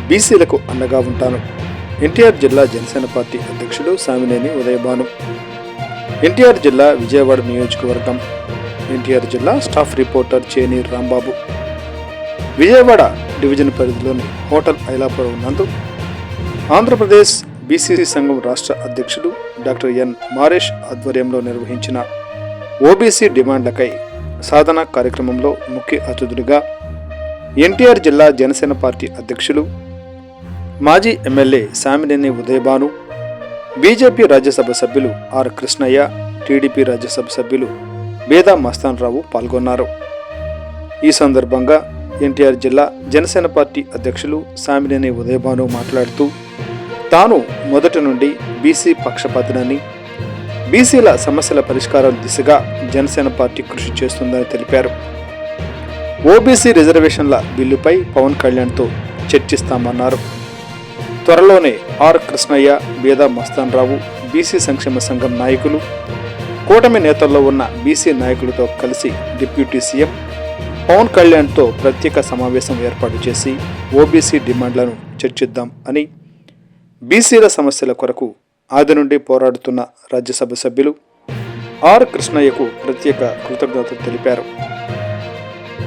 బీసీలకు అండగా ఉంటాను. ఎన్టీఆర్ జిల్లా జనసేన పార్టీ అధ్యక్షుడు సామినేని ఉదయభాను. ఎన్టీఆర్ జిల్లా విజయవాడ నియోజకవర్గం. ఎన్టీఆర్ జిల్లా స్టాఫ్ రిపోర్టర్ చేనీర్ రాంబాబు. విజయవాడ డివిజన్ పరిధిలోని హోటల్ ఐలాపురం నందు ఆంధ్రప్రదేశ్ బీసీ సంఘం రాష్ట్ర అధ్యక్షుడు డాక్టర్ ఎన్ మారేష్ ఆధ్వర్యంలో నిర్వహించిన ఓబీసీ డిమాండ్లకై సాధన కార్యక్రమంలో ముఖ్య అతిథులుగా ఎన్టీఆర్ జిల్లా జనసేన పార్టీ అధ్యక్షులు మాజీ ఎమ్మెల్యే సామినేని ఉదయభాను, బీజేపీ రాజ్యసభ సభ్యులు ఆర్ కృష్ణయ్య, టీడీపీ రాజ్యసభ సభ్యులు బేదా మస్తాన్రావు పాల్గొన్నారు. ఈ సందర్భంగా ఎన్టీఆర్ జిల్లా జనసేన పార్టీ అధ్యక్షులు సామినేని ఉదయభాను మాట్లాడుతూ తాను మొదటి నుండి బీసీ పక్షపాతినని, బీసీల సమస్యల పరిష్కారం దిశగా జనసేన పార్టీ కృషి చేస్తుందని తెలిపారు. ఓబీసీ రిజర్వేషన్ల బిల్లుపై పవన్ కళ్యాణ్తో చర్చిస్తామన్నారు. త్వరలోనే ఆర్ కృష్ణయ్య, బేదా మస్తాన్రావు, బీసీ సంక్షేమ సంఘం నాయకులు, కూటమి నేతల్లో ఉన్న బీసీ నాయకులతో కలిసి డిప్యూటీ సీఎం పవన్ కళ్యాణ్తో ప్రత్యేక సమావేశం ఏర్పాటు చేసి ఓబీసీ డిమాండ్లను చర్చిద్దాం అని బీసీల సమస్యల కొరకు ఆది నుండి పోరాడుతున్న రాజ్యసభ సభ్యులు ఆర్ కృష్ణయ్యకు ప్రత్యేక కృతజ్ఞతలు తెలిపారు.